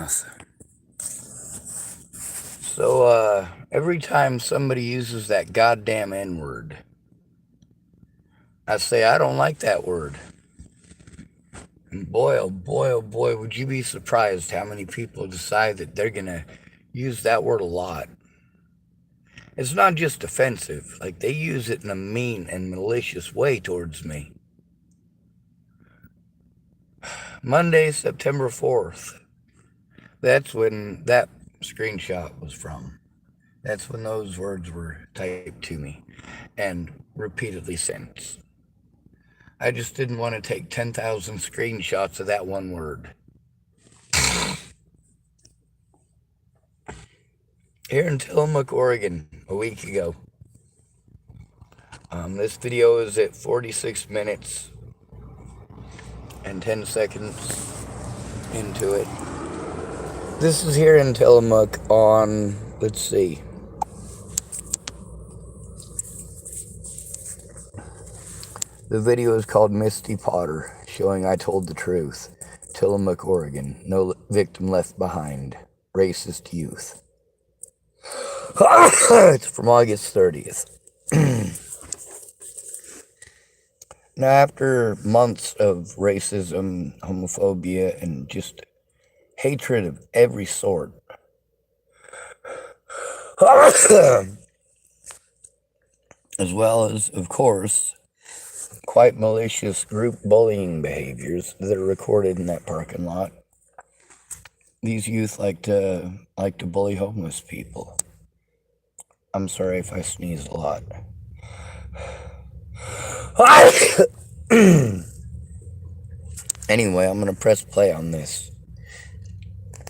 mouth. So, every time somebody uses that goddamn N-word, I say, I don't like that word. And boy, oh boy, oh boy, would you be surprised how many people decide that they're going to use that word a lot. It's not just offensive, like they use it in a mean and malicious way towards me. Monday, September 4th. That's when that screenshot was from. That's when those words were typed to me and repeatedly since. I just didn't want to take 10,000 screenshots of that one word. Here in Tillamookkk, Oregon, a week ago. This video is at 46 minutes and 10 seconds into it. This is here in Tillamookkk on, let's see. The video is called Misty Potter, showing I told the truth. Tillamookkk, Oregon. No victim left behind. Racist youth. It's from August 30th. Now, after months of racism, homophobia, and just hatred of every sort, as well as, of course, quite malicious group bullying behaviors that are recorded in that parking lot, these youth like to bully homeless people. I'm sorry if I sneeze a lot. Anyway, I'm going to press play on this.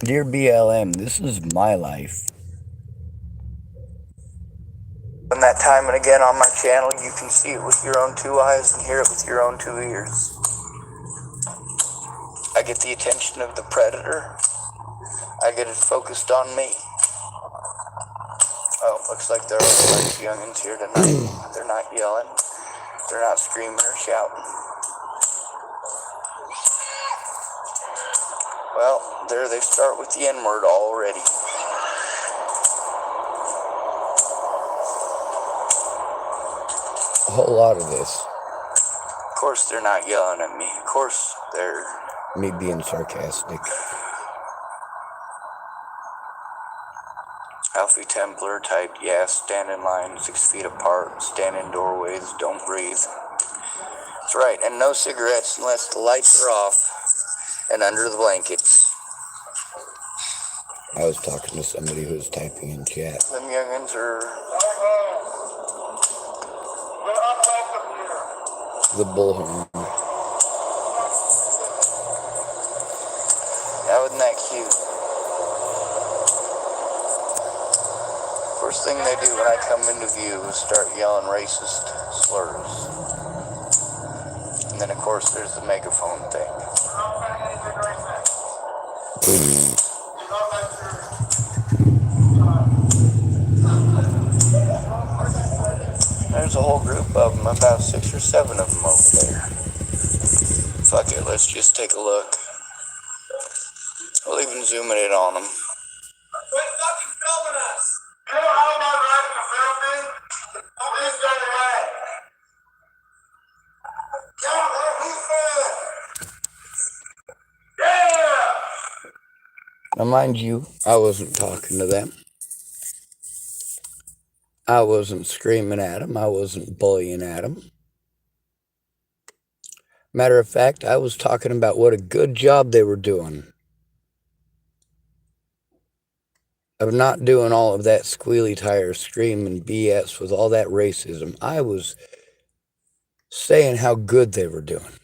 Dear BLM, this is my life. And that time and again on my channel, you can see it with your own two eyes and hear it with your own two ears. I get the attention of the predator. I get it focused on me. Oh, looks like there are a bunch of youngins here tonight. They're not yelling. They're not screaming or shouting. Well, there they start with the N-word already. A whole lot of this. Of course they're not yelling at me. Of course they're me being sarcastic. Alfie Templar typed, yeah, stand in line 6 feet apart, stand in doorways, don't breathe. That's right, and no cigarettes unless the lights are off and under the blankets. I was talking to somebody who was typing in chat. Them youngins are the bullhorn. Yeah, wasn't that cute? First thing they do when I come into view is start yelling racist slurs. And then of course there's the megaphone thing. There's a whole group of them, about 6 or 7 of them over there. Fuck it, let's just take a look. We'll even zoom it in on them. Quit fucking filming us! You know how my right to film me? Please turn away. Yeah! Now mind you, I wasn't talking to them. I wasn't screaming at them. I wasn't bullying at them. Matter of fact, I was talking about what a good job they were doing of not doing all of that squealy tire screaming BS with all that racism. I was saying how good they were doing.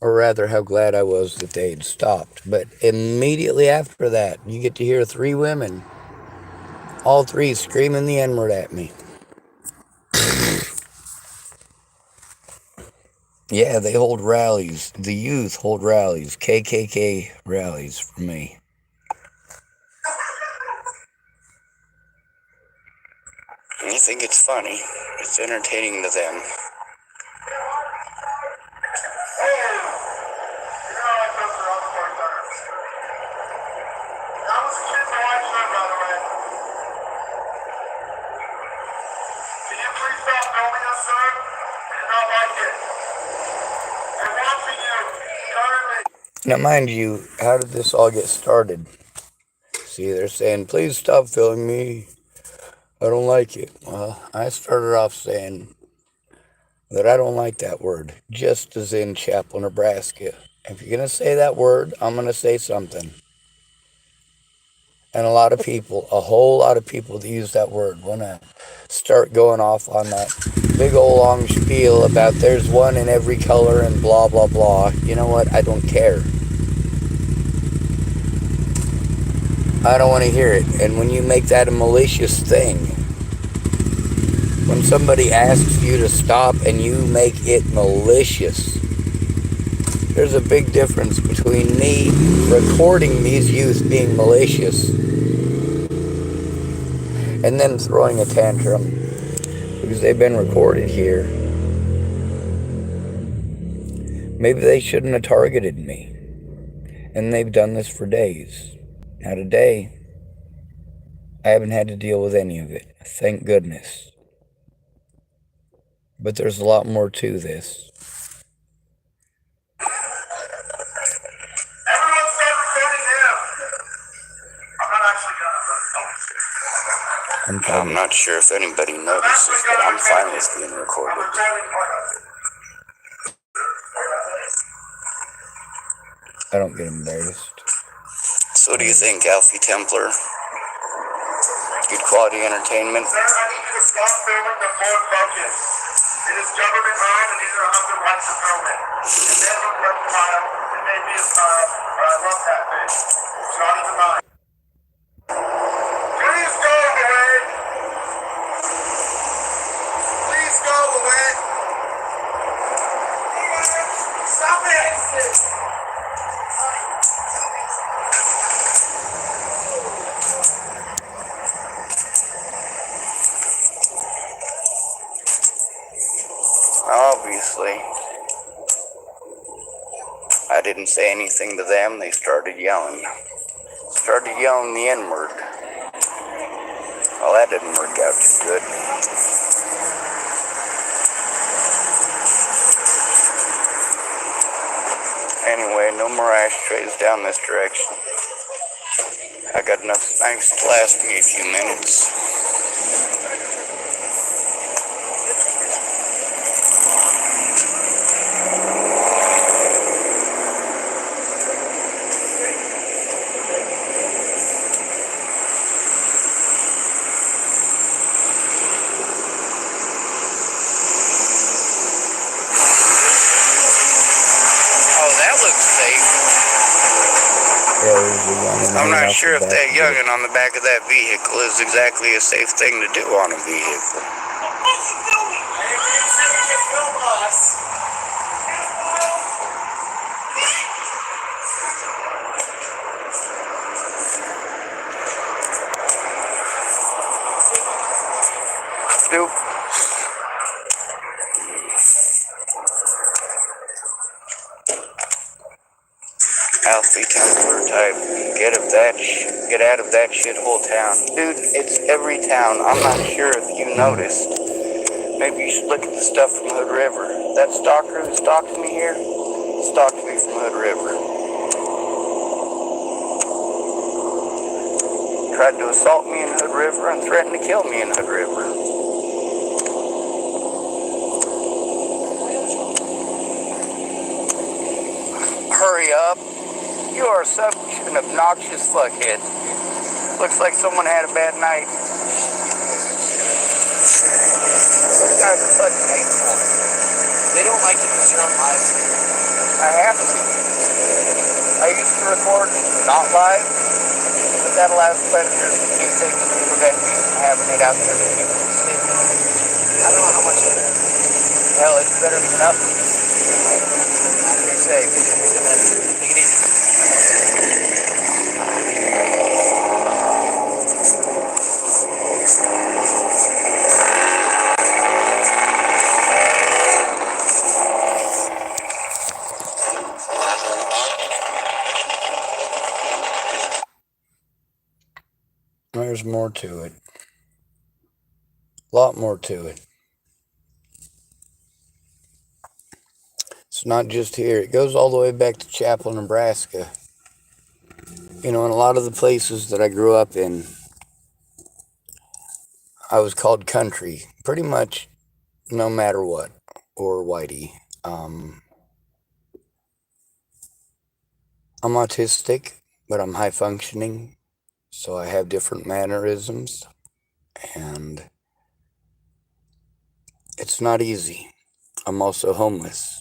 Or rather, how glad I was that they had stopped. But immediately after that, you get to hear 3 women, all 3 screaming the N-word at me. Yeah, they hold rallies. The youth hold rallies. KKK rallies for me. And you think it's funny. It's entertaining to them. Now, mind you, how did this all get started? See, they're saying, please stop filming me. I don't like it. Well, I started off saying that I don't like that word, just as in Chappell, Nebraska. If you're going to say that word, I'm going to say something. And a lot of people, a whole lot of people that use that word want to start going off on that big old long spiel about there's one in every color and blah, blah, blah. You know what? I don't care. I don't want to hear it. And when you make that a malicious thing, when somebody asks you to stop and you make it malicious, there's a big difference between me recording these youth being malicious and them throwing a tantrum because they've been recorded here. Maybe they shouldn't have targeted me. And they've done this for days. Now today, I haven't had to deal with any of it. Thank goodness. But there's a lot more to this. I'm not sure if anybody notices, but I'm fine with being recorded. I don't get embarrassed. So what do you think, Alfie Templar? Good quality entertainment? Sir, I need you to stop filming the Ford Focus. It is government owned and these are the rights to film it. It may look reptile, it may be a style, but I love that thing. It's not even mine. Please go away. Please go away. Stop it. Obviously, I didn't say anything to them. They started yelling. Started yelling the N-word. Well, that didn't work out too good. Anyway, no more ashtrays down this direction. I got enough snacks to last me a few minutes. I'm not sure if that youngin' on the back of that vehicle is exactly a safe thing to do on a vehicle. Nope. Alfie Templar type. Get out of that shithole town. Dude, it's every town. I'm not sure if you noticed. Maybe you should look at the stuff from Hood River. That stalker who stalked me here, stalked me from Hood River. Tried to assault me in Hood River and threatened to kill me in Hood River. Hurry up. You are such an obnoxious fuckhead. Looks like someone had a bad night. These guys are fucking hateful. They don't like it to share live. I have to. I used to record not live, but that allows predators to do things to prevent me from having it out there for people to see. I don't know how much of it. Hell, it's better than nothing. Be safe. Take it easy. There's more to it. A lot more to it. It's not just here. It goes all the way back to Chappell, Nebraska. In a lot of the places that I grew up in, I was called country, pretty much no matter what, or whitey. I'm autistic, but I'm high functioning, so I have different mannerisms, and it's not easy. I'm also homeless.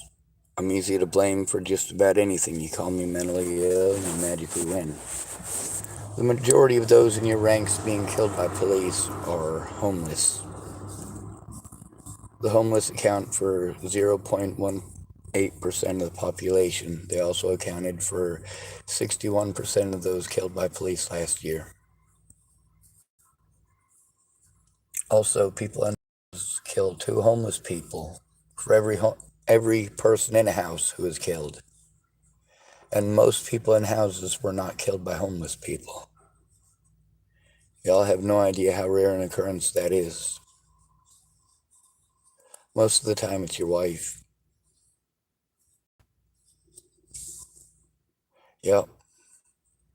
I'm easy to blame for just about anything. You call me mentally ill, you magically win. The majority of those in your ranks being killed by police are homeless. The homeless account for 0.18% of the population. They also accounted for 61% of those killed by police last year. Also, people in houses kill 2 homeless people for every person in a house who is killed. And most people in houses were not killed by homeless people. Y'all have no idea how rare an occurrence that is. Most of the time it's your wife. Yep.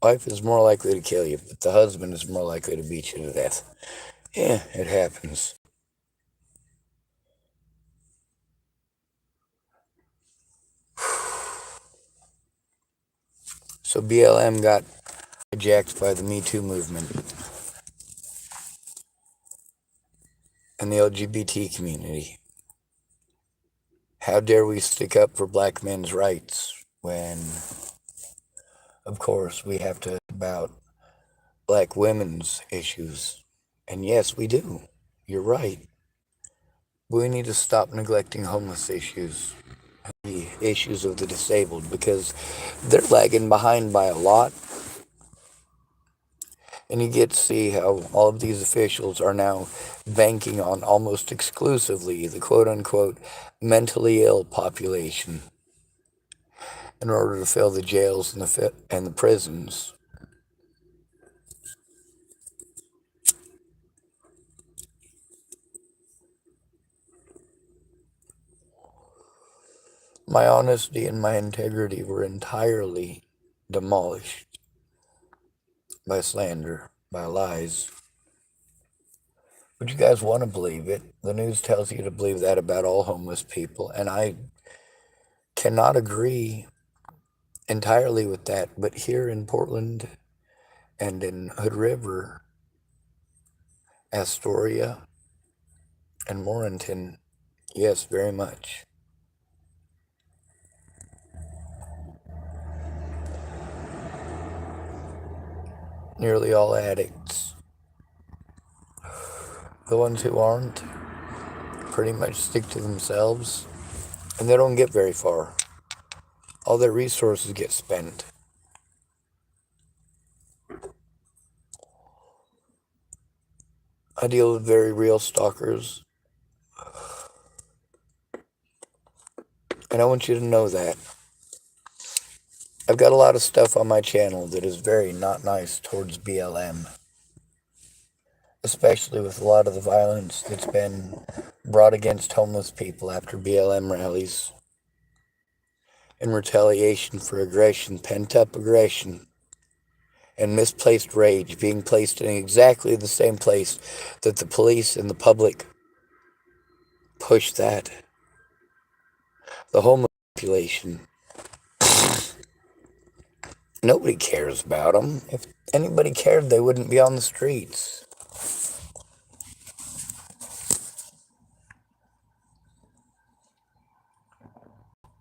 Wife is more likely to kill you, but the husband is more likely to beat you to death. Yeah, it happens. So BLM got hijacked by the Me Too movement and the LGBT community. How dare we stick up for black men's rights when, of course, we have to talk about black women's issues. And yes, we do. You're right. We need to stop neglecting homeless issues, the issues of the disabled, because they're lagging behind by a lot. And you get to see how all of these officials are now banking on almost exclusively the quote-unquote mentally ill population in order to fill the jails and the prisons. My honesty and my integrity were entirely demolished by slander, by lies. But you guys want to believe it. The news tells you to believe that about all homeless people, and I cannot agree entirely with that. But here in Portland and in Hood River, Astoria, and Morrington, yes, very much. Nearly all addicts. The ones who aren't pretty much stick to themselves, and they don't get very far. All their resources get spent. I deal with very real stalkers, and I want you to know that. I've got a lot of stuff on my channel that is very not nice towards BLM, especially with a lot of the violence that's been brought against homeless people after BLM rallies in retaliation for aggression, pent-up aggression, and misplaced rage being placed in exactly the same place that the police and the public push that. The homeless population. Nobody cares about them. If anybody cared, they wouldn't be on the streets.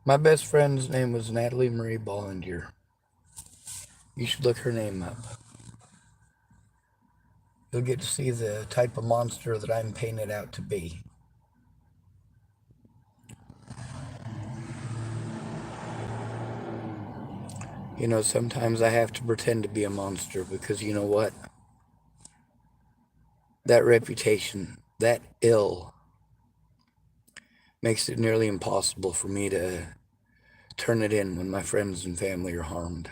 My best friend's name was Natalie Marie Bollinger. You should look her name up. You'll get to see the type of monster that I'm painted out to be. Sometimes I have to pretend to be a monster because you know what? That reputation, that ill, makes it nearly impossible for me to turn it in when my friends and family are harmed.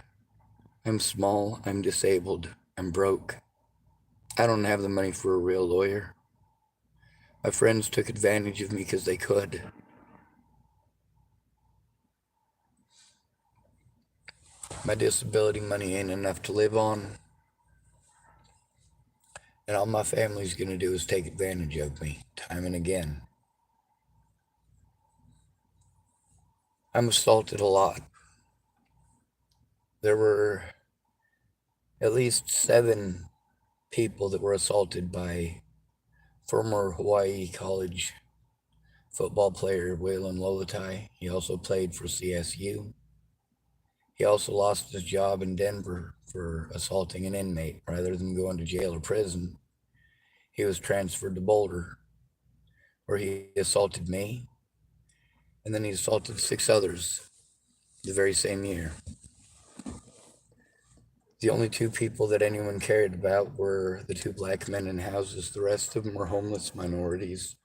I'm small, I'm disabled, I'm broke. I don't have the money for a real lawyer. My friends took advantage of me because they could. My disability money ain't enough to live on, and all my family's gonna do is take advantage of me, time and again. I'm assaulted a lot. There were at least 7 people that were assaulted by former Hawaii College football player Waylon Lolatai. He also played for CSU. He also lost his job in Denver for assaulting an inmate. Rather than going to jail or prison, he was transferred to Boulder, where he assaulted me, and then he assaulted 6 others the very same year. The only 2 people that anyone cared about were the 2 black men in houses. The rest of them were homeless minorities,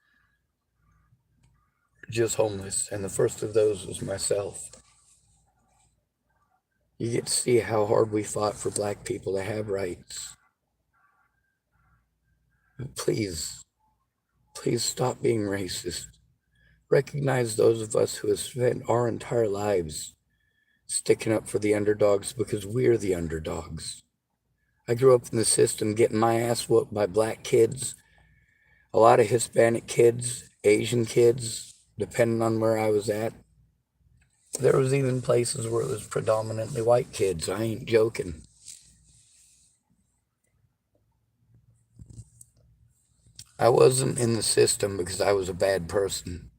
just homeless, and the first of those was myself. You get to see how hard we fought for black people to have rights. Please, please stop being racist. Recognize those of us who have spent our entire lives sticking up for the underdogs because we're the underdogs. I grew up in the system getting my ass whooped by black kids, a lot of Hispanic kids, Asian kids, depending on where I was at. There was even places where it was predominantly white kids. I ain't joking. I wasn't in the system because I was a bad person.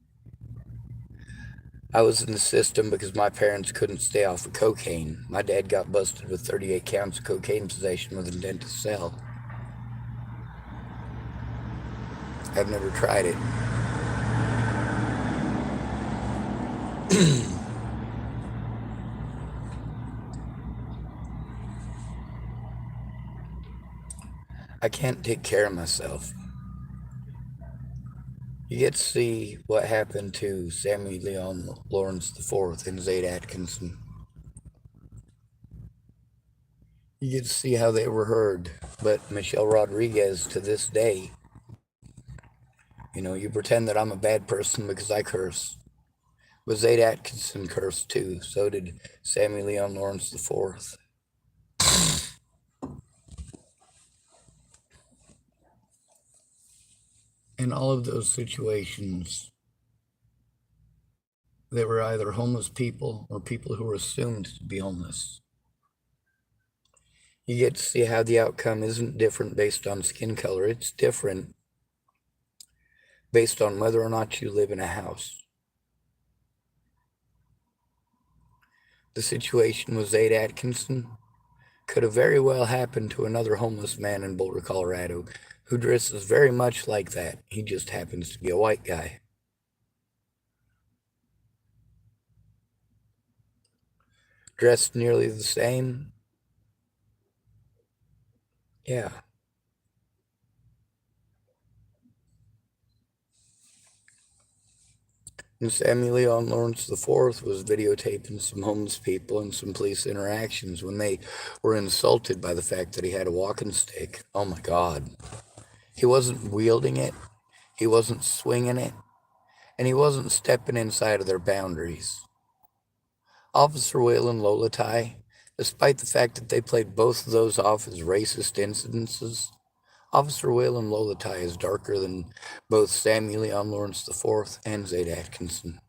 I was in the system because my parents couldn't stay off of cocaine. My dad got busted with 38 counts of cocaine possession with intent to sell. I've never tried it. I can't take care of myself. You get to see what happened to Sammy Leon Lawrence IV and Zaid Atkinson. You get to see how they were heard. But Michelle Rodriguez, to this day, you pretend that I'm a bad person because I curse. But Zaid Atkinson cursed too. So did Sammy Leon Lawrence IV. In all of those situations, they were either homeless people or people who were assumed to be homeless. You get to see how the outcome isn't different based on skin color. It's different based on whether or not you live in a house. The situation with Zaid Atkinson could have very well happened to another homeless man in Boulder, Colorado, who dresses very much like that. He just happens to be a white guy. Dressed nearly the same. Yeah. And Samuel Leon Lawrence IV was videotaping some homeless people and some police interactions when they were insulted by the fact that he had a walking stick. Oh my God. He wasn't wielding it, he wasn't swinging it, and he wasn't stepping inside of their boundaries. Officer Waylon Lolatai, despite the fact that they played both of those off as racist incidences, Officer Waylon Lolatai is darker than both Samuel Leon Lawrence IV and Zaid Atkinson.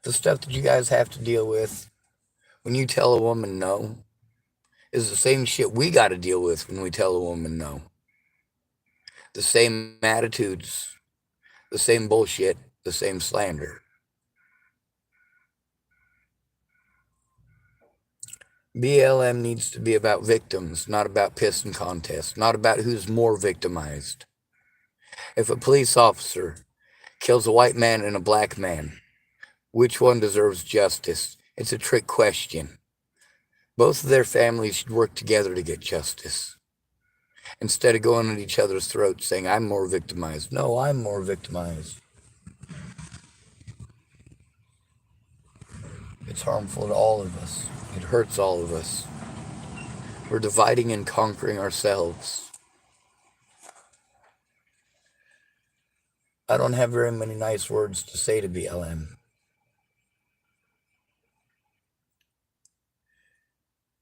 The stuff that you guys have to deal with when you tell a woman no is the same shit we got to deal with when we tell a woman no. The same attitudes, the same bullshit, the same slander. BLM needs to be about victims, not about pissing contests, not about who's more victimized. If a police officer kills a white man and a black man, which one deserves justice? It's a trick question. Both of their families should work together to get justice. Instead of going at each other's throats saying, I'm more victimized. No, I'm more victimized. It's harmful to all of us. It hurts all of us. We're dividing and conquering ourselves. I don't have very many nice words to say to BLM.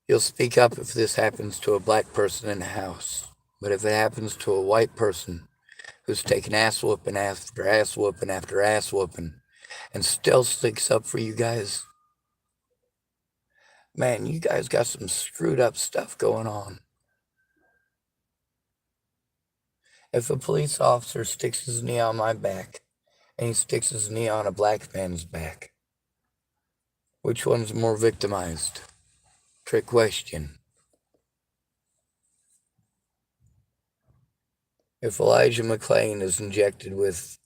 You'll speak up if this happens to a black person in the house. But if it happens to a white person who's taken ass whooping after ass whooping after ass whooping and still sticks up for you guys, man, you guys got some screwed up stuff going on. If a police officer sticks his knee on my back and he sticks his knee on a black man's back, which one's more victimized? Trick question. If Elijah McClain is injected with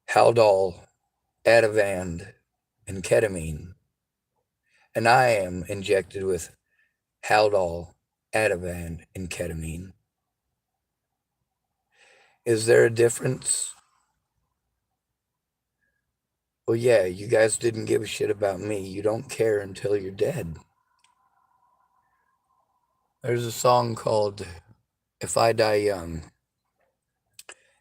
Haldol, Ativan, and ketamine, and I am injected with Haldol, Ativan, and ketamine, is there a difference? Well, yeah, you guys didn't give a shit about me. You don't care until you're dead. There's a song called If I Die Young.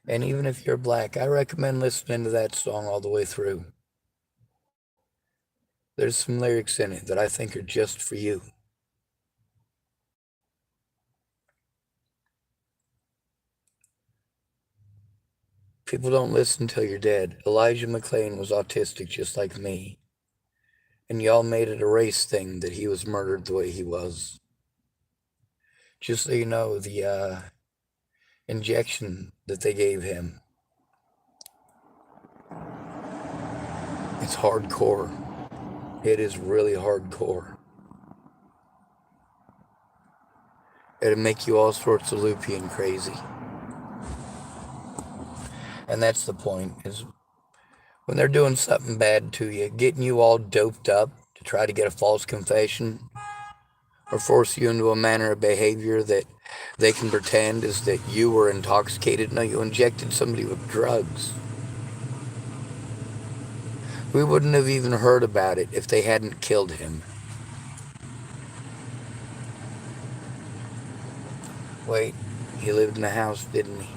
And even if you're black, I recommend listening to that song all the way through. There's some lyrics in it that I think are just for you. People don't listen till you're dead. Elijah McClain was autistic just like me. And y'all made it a race thing that he was murdered the way he was. Just so you know, the injection that they gave him, it's hardcore. It is really hardcore. It'll make you all sorts of loopy and crazy. And that's the point, is when they're doing something bad to you, getting you all doped up to try to get a false confession or force you into a manner of behavior that they can pretend is that you were intoxicated. No, you injected somebody with drugs. We wouldn't have even heard about it if they hadn't killed him. Wait, he lived in the house, didn't he?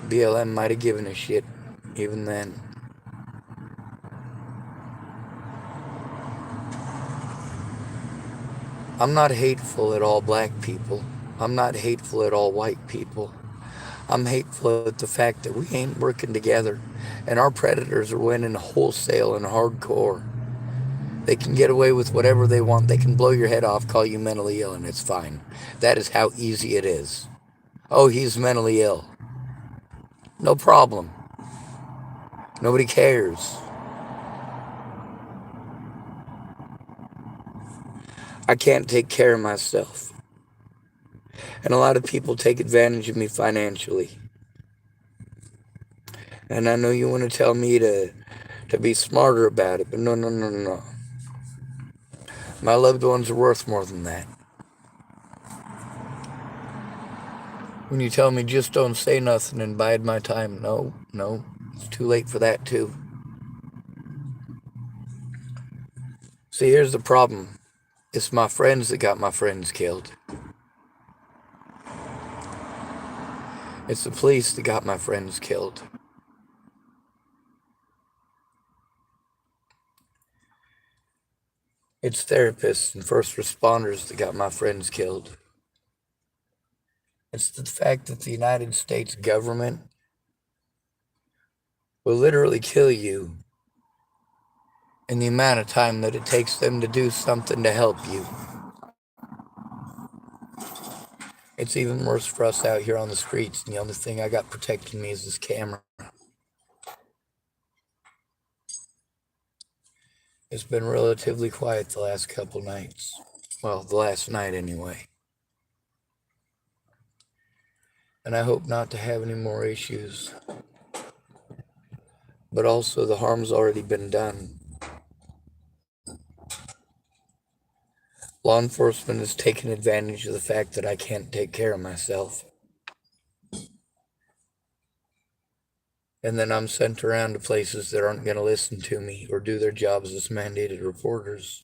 BLM might have given a shit even then. I'm not hateful at all black people. I'm not hateful at all white people. I'm hateful at the fact that we ain't working together and our predators are winning wholesale and hardcore. They can get away with whatever they want. They can blow your head off, call you mentally ill, and it's fine. That is how easy it is. Oh, he's mentally ill. No problem. Nobody cares. I can't take care of myself. And a lot of people take advantage of me financially. And I know you want to tell me to be smarter about it, but no, no, no, no. My loved ones are worth more than that. When you tell me just don't say nothing and bide my time, no, no, it's too late for that too. See, here's the problem. It's my friends that got my friends killed. It's the police that got my friends killed. It's therapists and first responders that got my friends killed. It's the fact that the United States government will literally kill you in the amount of time that it takes them to do something to help you. It's even worse for us out here on the streets, and the only thing I got protecting me is this camera. It's been relatively quiet the last couple nights. Well, the last night anyway. And I hope not to have any more issues. But also the harm's already been done. Law enforcement has taken advantage of the fact that I can't take care of myself. And then I'm sent around to places that aren't going to listen to me or do their jobs as mandated reporters.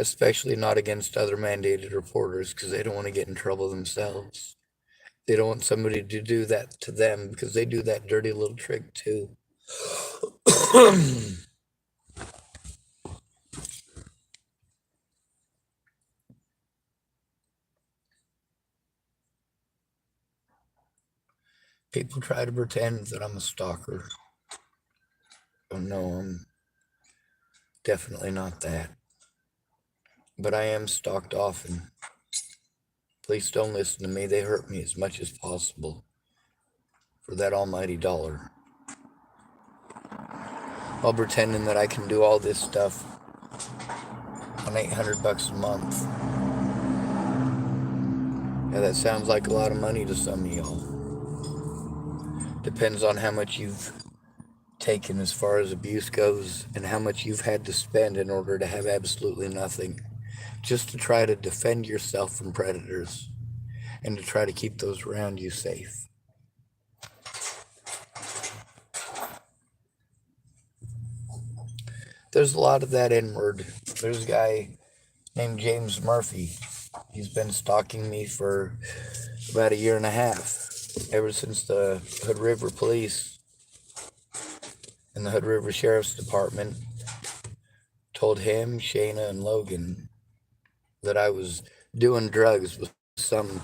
especially not against other mandated reporters because they don't want to get in trouble themselves. They don't want somebody to do that to them because they do that dirty little trick too. People try to pretend that I'm a stalker. Oh no, I'm definitely not that. But I am stalked often. Please don't listen to me. They hurt me as much as possible for that almighty dollar. While pretending that I can do all this stuff on $800 a month. Yeah, that sounds like a lot of money to some of y'all. Depends on how much you've taken as far as abuse goes and how much you've had to spend in order to have absolutely nothing. Just to try to defend yourself from predators and to try to keep those around you safe. There's a lot of that N-word. There's a guy named James Murphy. He's been stalking me for about a year and a half, ever since the Hood River Police and the Hood River Sheriff's Department told him, Shayna, and Logan that I was doing drugs with some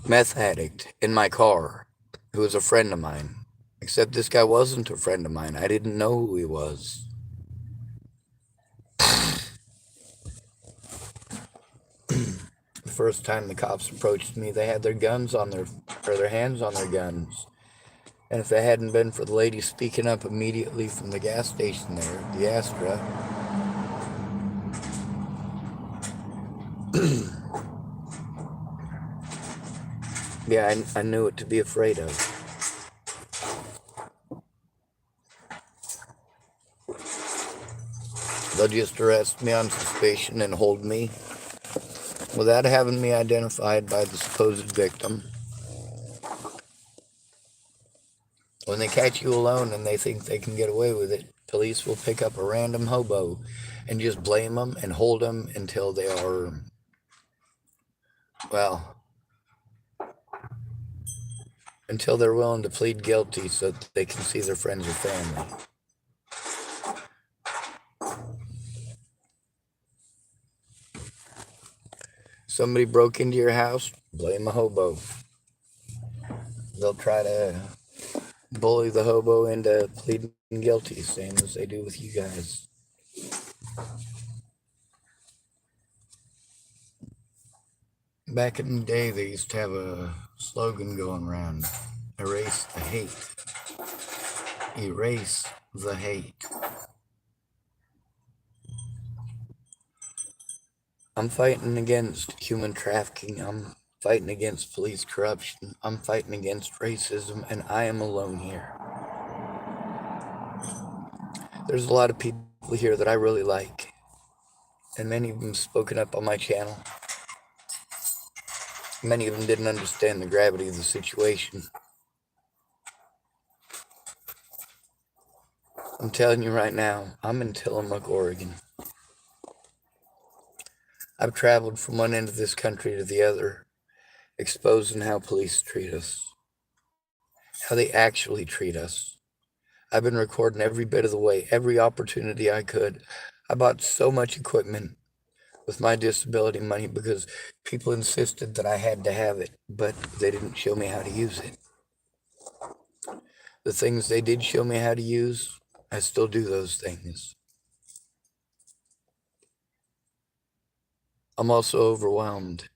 meth addict in my car who was a friend of mine. Except this guy wasn't a friend of mine. I didn't know who he was. The first time the cops approached me, they had their hands on their guns. And if it hadn't been for the lady speaking up immediately from the gas station there, the Astra, yeah, I knew what to be afraid of. They'll just arrest me on suspicion and hold me without having me identified by the supposed victim. When they catch you alone and they think they can get away with it, police will pick up a random hobo and just blame them and hold them until they are, well, until they're willing to plead guilty so that they can see their friends or family. Somebody broke into your house, blame a hobo. They'll try to bully the hobo into pleading guilty, same as they do with you guys. Back in the day, they used to have a slogan going around, erase the hate. Erase the hate. I'm fighting against human trafficking. I'm fighting against police corruption. I'm fighting against racism, and I am alone here. There's a lot of people here that I really like, and many of them spoken up on my channel. Many of them didn't understand the gravity of the situation. I'm telling you right now, I'm in Tillamookkk, Oregon. I've traveled from one end of this country to the other, exposing how police treat us, how they actually treat us. I've been recording every bit of the way, every opportunity I could. I bought so much equipment with my disability money because people insisted that I had to have it, but they didn't show me how to use it. The things they did show me how to use, I still do those things. I'm also overwhelmed,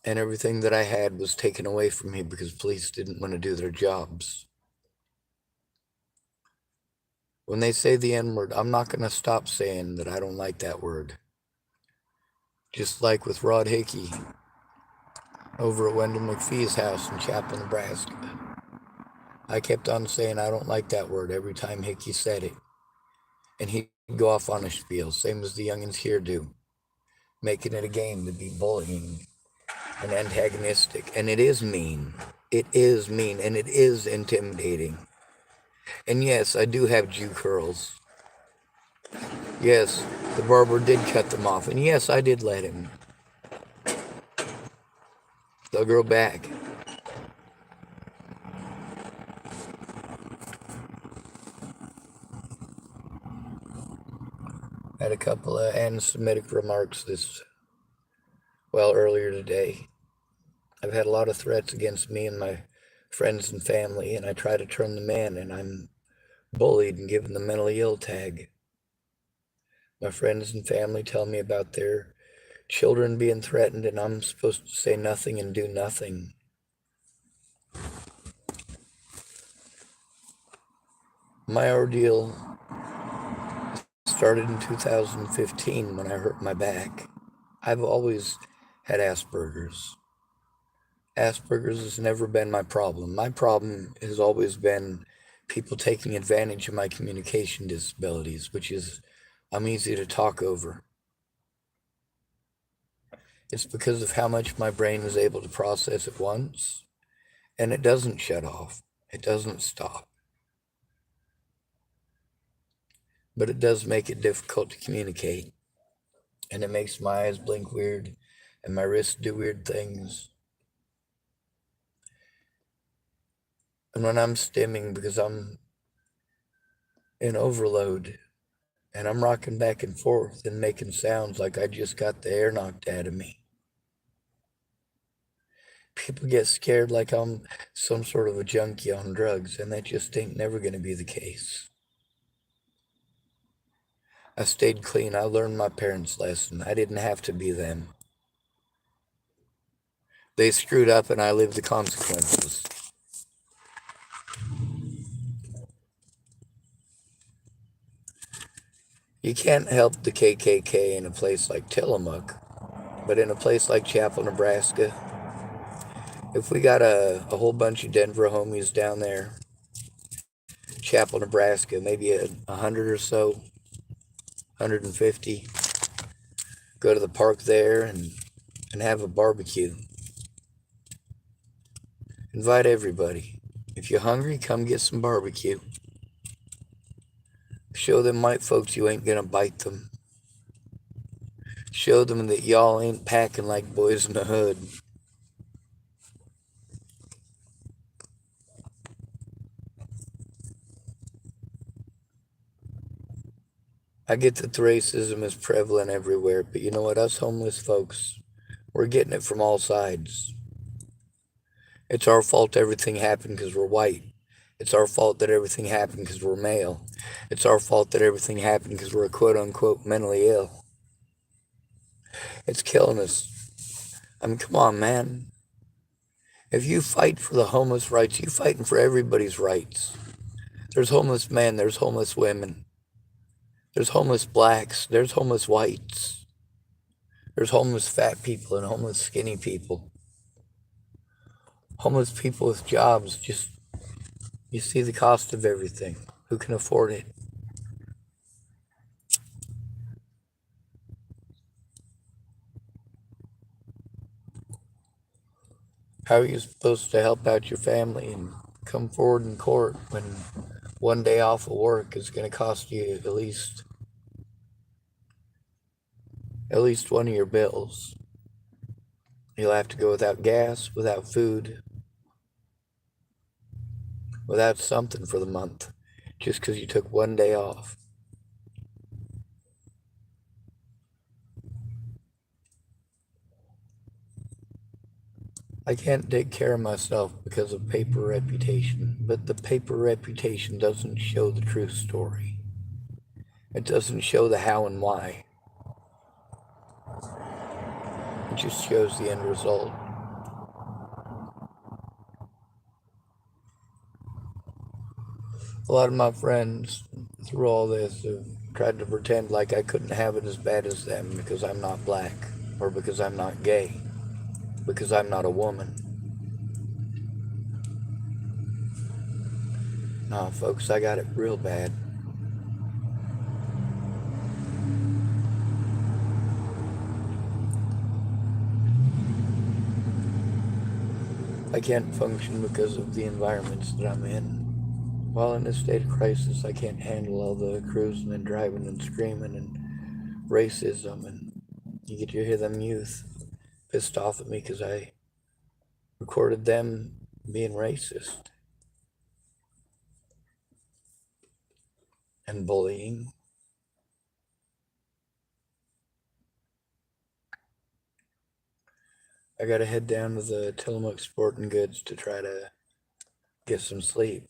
and everything that I had was taken away from me because police didn't want to do their jobs. When they say the N-word, I'm not going to stop saying that I don't like that word. Just like with Rod Hickey over at Wendell McPhee's house in Chappell, Nebraska. I kept on saying I don't like that word every time Hickey said it. And he'd go off on a spiel, same as the youngins here do, making it a game to be bullying and antagonistic. And it is mean. It is mean, and it is intimidating. And yes, I do have Jew curls. Yes, the barber did cut them off, and yes, I did let him. They'll grow back. I had a couple of anti-Semitic remarks earlier today. I've had a lot of threats against me and my friends and family, and I try to turn them in, and I'm bullied and given the mentally ill tag. My friends and family tell me about their children being threatened, and I'm supposed to say nothing and do nothing. My ordeal started in 2015 when I hurt my back. I've always had Asperger's. Asperger's has never been my problem. My problem has always been people taking advantage of my communication disabilities, which is I'm easy to talk over. It's because of how much my brain is able to process at once, and it doesn't shut off. It doesn't stop. But it does make it difficult to communicate, and it makes my eyes blink weird, and my wrists do weird things. And when I'm stimming because I'm in overload, and I'm rocking back and forth and making sounds like I just got the air knocked out of me. People get scared like I'm some sort of a junkie on drugs, and that just ain't never going to be the case. I stayed clean. I learned my parents' lesson. I didn't have to be them. They screwed up, and I lived the consequences. You can't help the KKK in a place like Tillamookkk, but in a place like Chappell, Nebraska, if we got a whole bunch of Denver homies down there, Chappell, Nebraska, maybe 100 or so, 150, go to the park there and have a barbecue. Invite everybody. If you're hungry, come get some barbecue. Show them white folks you ain't gonna bite them. Show them that y'all ain't packing like boys in the hood. I get that the racism is prevalent everywhere, but you know what? Us homeless folks, we're getting it from all sides. It's our fault everything happened because we're white. It's our fault that everything happened because we're male. It's our fault that everything happened because we're quote-unquote mentally ill. It's killing us. I mean, come on, man. If you fight for the homeless rights, you're fighting for everybody's rights. There's homeless men, there's homeless women. There's homeless blacks, there's homeless whites. There's homeless fat people and homeless skinny people. Homeless people with jobs, just, you see the cost of everything. Who can afford it? How are you supposed to help out your family and come forward in court when one day off of work is going to cost you at least one of your bills? You'll have to go without gas, without food, without something for the month, just because you took one day off. I can't take care of myself because of paper reputation, but the paper reputation doesn't show the true story. It doesn't show the how and why. It just shows the end result. A lot of my friends through all this have tried to pretend like I couldn't have it as bad as them because I'm not black, or because I'm not gay, because I'm not a woman. Nah, folks, I got it real bad. I can't function because of the environments that I'm in. While in this state of crisis, I can't handle all the cruising and driving and screaming and racism, and you get to hear them youth pissed off at me because I recorded them being racist and bullying. I gotta head down to the Tillamookkk Sporting Goods to try to get some sleep.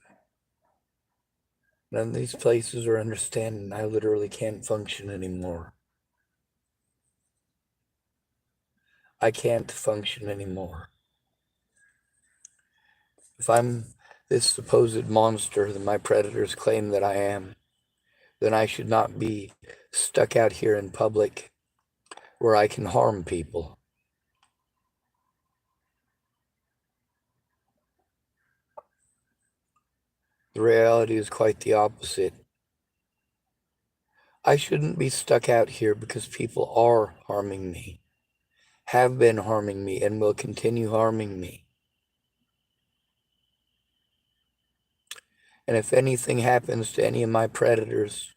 None of these places are understanding I literally can't function anymore. I can't function anymore. If I'm this supposed monster that my predators claim that I am, then I should not be stuck out here in public where I can harm people. The reality is quite the opposite. I shouldn't be stuck out here because people are harming me, have been harming me, and will continue harming me. And if anything happens to any of my predators,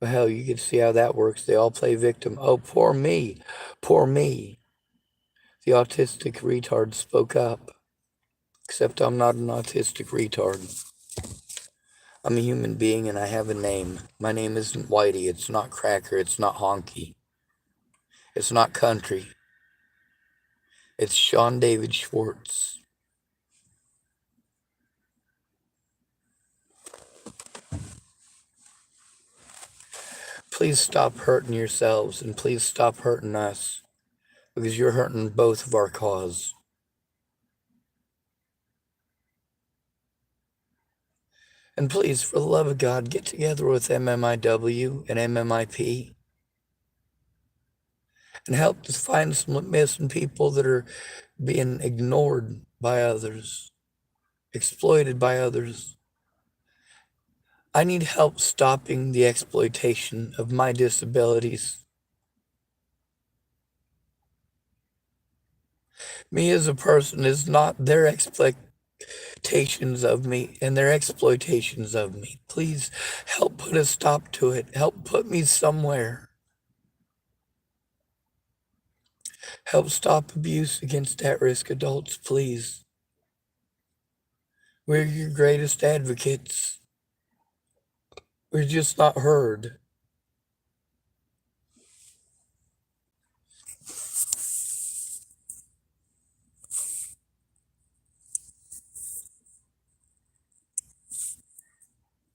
well, hell, you can see how that works. They all play victim. Oh, poor me. Poor me. The autistic retard spoke up. Except I'm not an autistic retard. I'm a human being and I have a name. My name isn't Whitey. It's not Cracker. It's not Honky. It's not Country. It's Sean David Schwartz. Please stop hurting yourselves and please stop hurting us because you're hurting both of our cause. And please, for the love of God, get together with MMIW and MMIP and help us find some missing people that are being ignored by others, exploited by others. I need help stopping the exploitation of my disabilities. Me as a person is not their expectations of me and their exploitations of me. Please help put a stop to it. Help put me somewhere. Help stop abuse against at-risk adults, please. We're your greatest advocates. We're just not heard.